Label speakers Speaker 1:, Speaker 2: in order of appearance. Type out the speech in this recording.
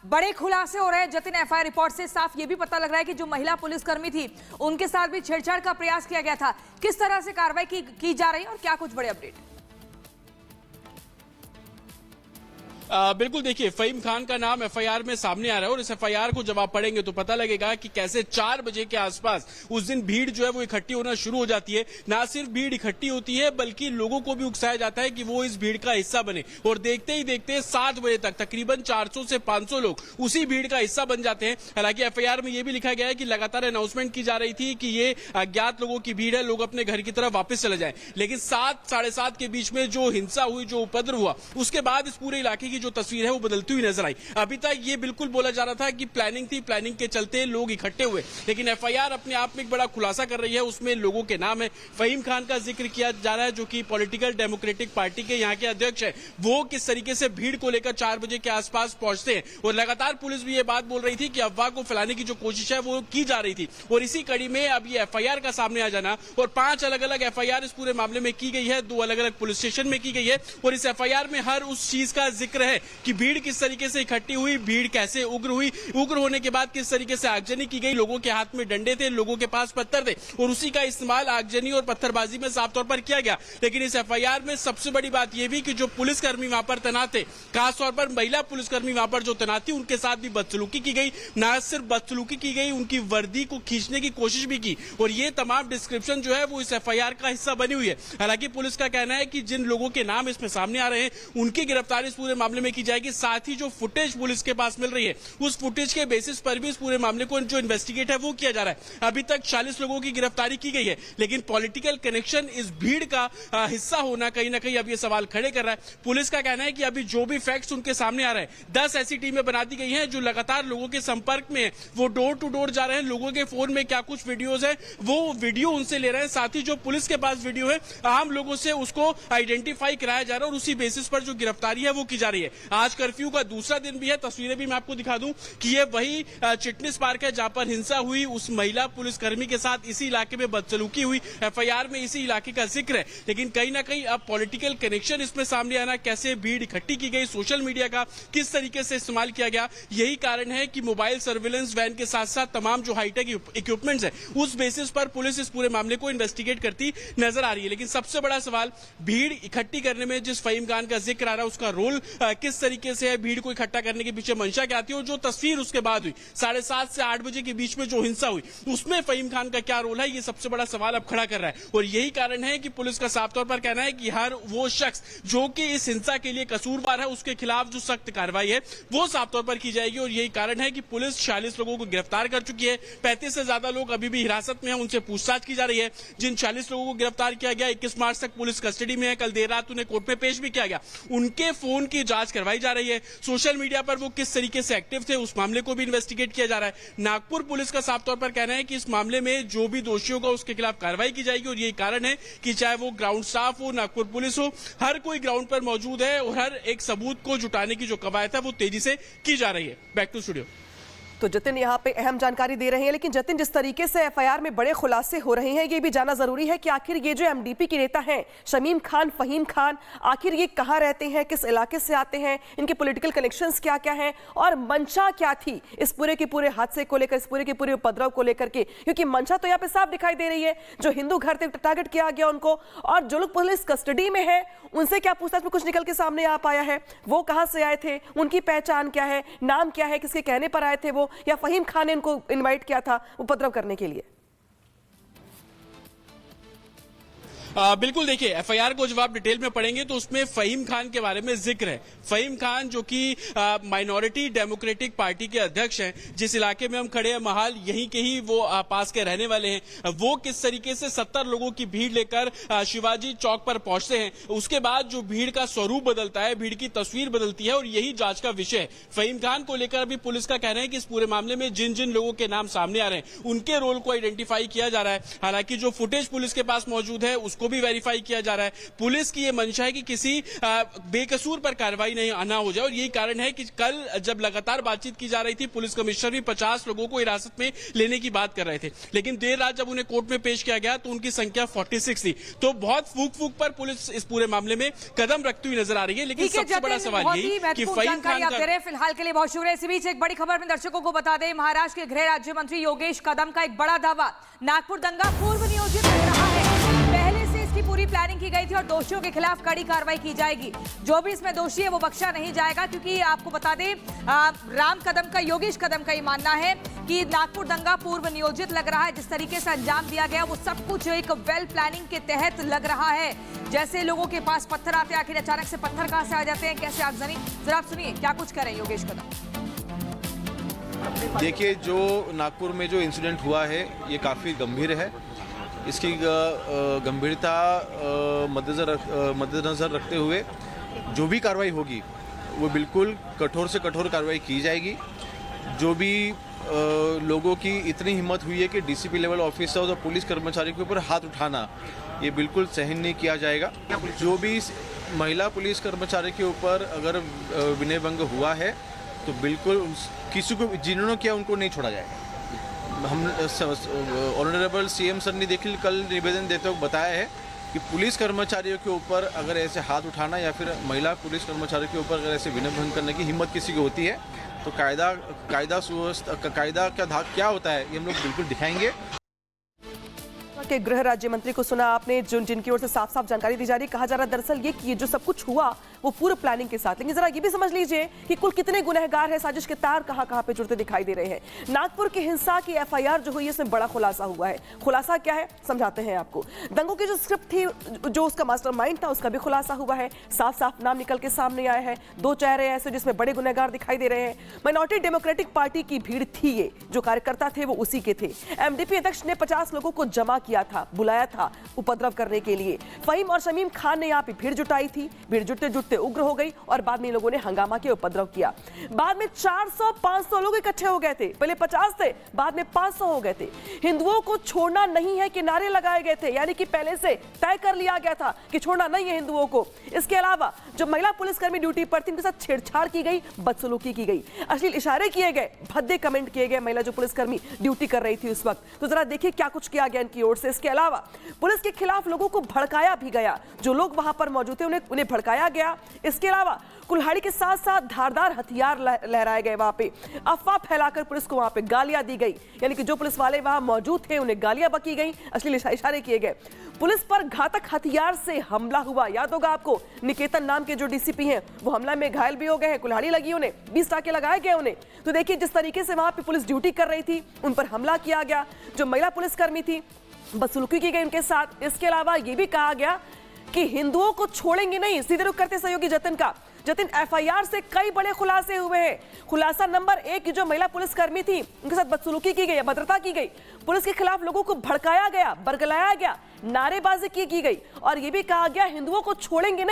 Speaker 1: बड़े खुलासे हो रहे हैं जतिन। एफआईआर रिपोर्ट से साफ ये भी पता लग रहा है कि जो महिला पुलिसकर्मी थी उनके साथ भी छेड़छाड़ का प्रयास किया गया था। किस तरह से कार्रवाई की जा रही है और क्या कुछ बड़े अपडेट?
Speaker 2: बिल्कुल, देखिए फहीम खान का नाम एफआईआर में सामने आ रहा है और इस एफआईआर को जब आप पढ़ेंगे तो पता लगेगा कि कैसे 4 बजे के आसपास उस दिन भीड़ जो है वो इकट्ठी होना शुरू हो जाती है। ना सिर्फ भीड़ इकट्ठी होती है बल्कि लोगों को भी उकसाया जाता है कि वो इस भीड़ का हिस्सा बने और देखते ही देखते 7 बजे तक तकरीबन 400 से 500 लोग उसी भीड़ का हिस्सा बन जाते हैं। हालांकि एफआईआर में यह भी लिखा गया है कि लगातार अनाउंसमेंट की जा रही थी कि ये अज्ञात लोगों की भीड़ है, लोग अपने घर की तरफ वापस चले जाएं। लेकिन 7 साढ़े 7 के बीच में जो हिंसा हुई, जो उपद्रव हुआ, उसके बाद इस पूरे इलाके की जो तस्वीर है वो बदलती हुई नजर आई। अभी तक ये बिल्कुल बोला जा रहा था कि प्लानिंग थी, प्लानिंग के चलते लोग इकट्ठे हुए, लेकिन एफआईआर अपने आप में एक बड़ा खुलासा कर रही है। उसमें लोगों के नाम है, फहीम खान का जिक्र किया जा रहा है जो कि पॉलिटिकल डेमोक्रेटिक पार्टी के यहाँ के अध्यक्ष है। वो किस तरीके से भीड़ को लेकर 4 बजे के आसपास पहुंचते हैं और लगातार पुलिस भी ये बात बोल रही थी कि अफवाह को फैलाने की जो कोशिश है वो की जा रही थी। और इसी कड़ी में अब ये एफआईआर का सामने आ जाना और 5 अलग अलग एफआईआर इस पूरे मामले में की गई है, 2 अलग अलग पुलिस स्टेशन में की गई है और इस एफआईआर में हर उस चीज का जिक्र है कि भीड़ किस तरीके से इकट्ठी हुई, भीड़ कैसे उग्र हुई, उग्र होने के बाद किस तरीके से आगजनी की गई, लोगों के हाथ में डंडे थे, लोगों के पास पत्थर थे और उसी का इस्तेमाल आगजनी और पत्थरबाजी में साफ तौर पर किया गया। लेकिन इस एफआईआर में सबसे बड़ी बात यह भी कि जो पुलिसकर्मी वहां पर तैनात थे, खासतौर पर महिला पुलिसकर्मी वहां पर जो तैनात थी, उनके साथ भी बदसलूकी की गई। न सिर्फ बदसलूकी की गई, उनकी वर्दी को खींचने की कोशिश भी की और ये तमाम डिस्क्रिप्शन जो है वो इस एफआईआर का हिस्सा बनी हुई है। हालांकि पुलिस का कहना है कि जिन लोगों के नाम इसमें सामने आ रहे हैं उनकी गिरफ्तारी इस पूरे मामले में की जाएगी। साथ ही जो फुटेज पुलिस के पास मिल रही है उस फुटेज के बेसिस पर भी इस पूरे मामले को जो इन्वेस्टिगेट है वो किया जा रहा है। अभी तक 40 लोगों की गिरफ्तारी की गई है, लेकिन पॉलिटिकल कनेक्शन इस भीड़ का हिस्सा होना कहीं ना कहीं अब ये सवाल खड़े कर रहा है। पुलिस का कहना है कि अभी जो भी फैक्ट्स उनके सामने आ रहे हैं, 10 ऐसी टीमें बना दी गई हैं जो लगातार लोगों के संपर्क में है, वो डोर टू डोर जा रहे हैं, लोगों के फोन में क्या कुछ वीडियोज है वो वीडियो उनसे ले रहे हैं। साथ ही जो पुलिस के पास वीडियो है आम लोगों से उसको आइडेंटिफाई कराया जा रहा है और उसी बेसिस पर जो गिरफ्तारी है वो की जा रही है। आज कर्फ्यू का दूसरा दिन भी है, तस्वीरें भी मैं आपको दिखा दूं कि ये वही चिटनिस पार्क है जहां पर हिंसा हुई, उस महिला पुलिसकर्मी के साथ इसी इलाके में बदसलूकी हुई, एफआईआर में इसी इलाके का जिक्र है। लेकिन कहीं ना कहीं अब पॉलिटिकल कनेक्शन इसमें सामने आना, कैसे भीड़ इकट्ठी की गई, सोशल मीडिया का किस तरीके से इस्तेमाल किया गया, यही कारण है कि मोबाइल सर्विलेंस वैन के साथ साथ तमाम जो हाईटेक इक्विपमेंट्स है उस बेसिस पर पुलिस इस पूरे मामले को इन्वेस्टिगेट करती नजर आ रही है। लेकिन सबसे बड़ा सवाल, भीड़ इकट्ठी करने में जिस फहीम खान का जिक्र आ रहा है उसका रोल किस तरीके से है, भीड़ को इकट्ठा करने के पीछे मंशा क्या थी और जो तस्वीर उसके बाद हुई 7:30 से 8 बजे के बीच में जो हिंसा हुई उसमें फहीम खान का क्या रोल है, ये सबसे बड़ा सवाल अब खड़ा कर रहा है। और यही कारण है कि पुलिस का साफ तौर पर कहना है कि हर वो शख्स जो कि इस हिंसा के लिए कसूरवार है उसके खिलाफ जो सख्त कार्रवाई है वो साफ तौर पर की जाएगी। और यही कारण है कि पुलिस 46 लोगों को गिरफ्तार कर चुकी है, 35 से ज्यादा लोग अभी भी हिरासत में है, उनसे पूछताछ की जा रही है। जिन 40 लोगों को गिरफ्तार किया गया 21 मार्च तक पुलिस कस्टडी में है, कल देर रात उन्हें कोर्ट में पेश भी किया गया, उनके फोन की जांच करवाई जा रही है। सोशल मीडिया पर वो किस तरीके से एक्टिव थे उस मामले को भी इन्वेस्टिगेट किया जा रहा है। नागपुर पुलिस का साफ तौर पर कहना है कि इस मामले में जो भी दोषी होगा उसके खिलाफ कार्रवाई की जाएगी और यही कारण है कि चाहे वो ग्राउंड स्टाफ हो, नागपुर पुलिस हो, हर कोई ग्राउंड पर मौजूद है और हर एक सबूत को जुटाने की जो कवायद है वो तेजी से की जा रही है। Back to studio.
Speaker 3: तो जतिन यहाँ पे अहम जानकारी दे रहे हैं, लेकिन जतिन जिस तरीके से एफआईआर में बड़े खुलासे हो रहे हैं ये भी जानना जरूरी है कि आखिर ये जो एमडीपी के नेता हैं शमीम खान, फहीम खान, आखिर ये कहाँ रहते हैं, किस इलाके से आते हैं, इनके पॉलिटिकल कनेक्शंस क्या क्या हैं और मंशा क्या थी इस पूरे के पूरे हादसे को लेकर, इस पूरे के पूरे उपद्रव को लेकर के। क्योंकि मंशा तो यहाँ पे साफ दिखाई दे रही है, जो हिंदू घर थे टारगेट किया गया उनको, और जो लोग पुलिस कस्टडी में है उनसे क्या पूछताछ में कुछ निकल के सामने आ पाया है, वो कहाँ से आए थे, उनकी पहचान क्या है, नाम क्या है, किसके कहने पर आए थे वो, या फहीम खान ने इनको इनवाइट किया था उपद्रव करने के लिए।
Speaker 2: बिल्कुल, देखिए एफआईआर को जब आप डिटेल में पढ़ेंगे तो उसमें फहीम खान के बारे में जिक्र है। फहीम खान जो कि माइनॉरिटी डेमोक्रेटिक पार्टी के अध्यक्ष हैं, जिस इलाके में हम खड़े हैं महाल, यहीं के ही वो पास के रहने वाले हैं। वो किस तरीके से 70 लोगों की भीड़ लेकर शिवाजी चौक पर पहुंचते हैं, उसके बाद जो भीड़ का स्वरूप बदलता है, भीड़ की तस्वीर बदलती है और यही जांच का विषय है। फहीम खान को लेकर अभी पुलिस का कहना है कि इस पूरे मामले में जिन जिन लोगों के नाम सामने आ रहे हैं उनके रोल को आइडेंटिफाई किया जा रहा है। हालांकि जो फुटेज पुलिस के पास मौजूद है उसको उसको भी वेरीफाई किया जा रहा है। पुलिस की ये मंशा है कि किसी बेकसूर पर कार्रवाई नहीं ना हो जाए, और यही कारण है कि कल जब लगातार बातचीत की जा रही थी, पुलिस कमिश्नर भी 50 लोगों को हिरासत में लेने की बात कर रहे थे, लेकिन देर रात जब उन्हें कोर्ट में पेश किया गया तो उनकी संख्या 46 थी। तो बहुत फूक पर पुलिस इस पूरे मामले में कदम रखती हुई नजर आ रही है। लेकिन सबसे बड़ा सवाल यही कि फहीम खान का
Speaker 1: फिलहाल के लिए बहुत शुक्रिया। इसी बीच एक बड़ी खबर में दर्शकों को बता दें, महाराष्ट्र के गृह राज्य मंत्री योगेश कदम का एक बड़ा दावा, नागपुर दंगा पूर्व नियोजित लग रहा है। पहले से इसकी पूरी प्लानिंग की गई थी और दोषियों के खिलाफ कड़ी कार्रवाई की जाएगी। जो भी इसमें दोषी है वो बख्शा नहीं जाएगा, क्योंकि आपको बता दें योगेश कदम का ये मानना है कि नागपुर दंगा पूर्व नियोजित लग रहा है। जिस तरीके से अंजाम दिया गया वो सब कुछ एक वेल प्लानिंग के तहत लग रहा है। जैसे लोगों के पास पत्थर आते हैं, आखिर अचानक से पत्थर कहां से आ जाते हैं, कैसे आगजनी, जरा आप सुनिए क्या कुछ करें योगेश कदम।
Speaker 4: देखिए, जो नागपुर में जो इंसिडेंट हुआ है ये काफ़ी गंभीर है। इसकी गंभीरता मद्देनज़र रखते हुए जो भी कार्रवाई होगी वो बिल्कुल कठोर से कठोर कार्रवाई की जाएगी। जो भी लोगों की इतनी हिम्मत हुई है कि डीसीपी लेवल ऑफिसर्स और पुलिस कर्मचारी के ऊपर हाथ उठाना, ये बिल्कुल सहन नहीं किया जाएगा। जो भी महिला पुलिस कर्मचारी के ऊपर अगर विनय भंग हुआ है तो बिल्कुल किसी को जिन्होंने किया उनको नहीं छोड़ा जाएगा। हम ऑनरेबल सीएम सर ने देखिए कल निवेदन देते हुए बताया है कि पुलिस कर्मचारियों के ऊपर अगर ऐसे हाथ उठाना या फिर महिला पुलिस कर्मचारियों के ऊपर अगर ऐसे विनय भंग करने की हिम्मत किसी की होती है तो कायदा का धाक क्या होता है ये हम लोग बिल्कुल दिखाएंगे।
Speaker 3: के गृह राज्य मंत्री को सुना आपने, जिनकी ओर से साफ साफ जानकारी दी जा रही है। कहा जा रहा है दरअसल ये कि जो सब कुछ हुआ वो पूर्व प्लानिंग के साथ, लेकिन जरा ये भी समझ लीजिए कि कुल कितने गुनहगार हैं, साजिश के तार कहां पे जुड़ते दिखाई दे रहे हैं। नागपुर की हिंसा की एफआईआर जो हुई है इसमें बड़ा खुलासा हुआ है। खुलासा क्या है समझाते हैं आपको। दंगों की जो स्क्रिप्ट थी, जो उसका मास्टरमाइंड था, उसका भी खुलासा हुआ है। साफ साफ नाम निकल के सामने आया है। 2 चेहरे ऐसे जिसमें बड़े गुनहगार दिखाई दे रहे हैं। माइनॉरिटी डेमोक्रेटिक पार्टी की भीड़ थी, ये जो कार्यकर्ता थे वो उसी के थे। एमडीपी अध्यक्ष ने 50 लोगों को जमा किया था, बुलाया था उपद्रव करने के लिए। फहीम और शमीम खान ने यहाँ पे भीड़ जुटाई थी। भीड़ जुटते जुटते उग्र हो गई और बाद में इन लोगों ने हंगामा किया, उपद्रव किया। बाद में 400-500 लोग इकट्ठे हो गए थे। पहले 50 थे, बाद में 500 हो गए थे। हिंदुओं को छोड़ना नहीं है कि नारे लगाए गए थे, यानी कि पहले से तय कर लिया गया था कि छोड़ना नहीं है हिंदुओं को। इसके अलावा जो महिला पुलिसकर्मी ड्यूटी पर थी उनके साथ छेड़छाड़ की गई, बदसलूकी की गई, अश्लील इशारे किए गए, भद्दे कमेंट किए गए महिला जो पुलिसकर्मी ड्यूटी कर रही थी उस वक्त। तो जरा देखिए क्या कुछ किया गया इनकी ओर से। इसके अलावा पुलिस के खिलाफ लोगों को भड़काया भी गया। जो लोग वहां पर मौजूद थे उन्हें भड़काया गया। इसके अलावा कुल्हाड़ी के साथ साथ धारदार हथियार लहराए गए। वहां पे अफवाह फैलाकर पुलिस को वहां पे गालियां दी गई, यानी कि जो पुलिस वाले वहां मौजूद थे उन्हें गालियां बकी गई, अश्लील इशारे किए गए। पुलिस पर घातक हथियार से हमला हुआ। याद होगा आपको, निकेतन नाम के जो डीसीपी हैं वो हमला में घायल भी हो गए हैं, कुल्हाड़ी लगी उन्हें, 20 टाके लगाए गए उन्हें। तो देखिए जिस तरीके से वहां पे पुलिस ड्यूटी कर रही थी उन पर हमला किया गया। जो महिला पुलिसकर्मी थी बदसलूकी की गई उनके साथ। इसके अलावा यह भी कहा गया कि हिंदुओं को छोड़ेंगे नहीं। सीधे रुख करते सहयोगी जतिन एफआईआर से कई बड़े खुलासे हुए हैं। खुलासा नंबर 1 जो महिला पुलिसकर्मी थी उनके साथ बदसलूकी की गई, अभद्रता की गई, पुलिस के खिलाफ लोगों को भड़काया गया, बरगलाया गया, नारेबाजी की गई और यह भी कहा गया हिंदुओं को छोड़ेंगे नहीं।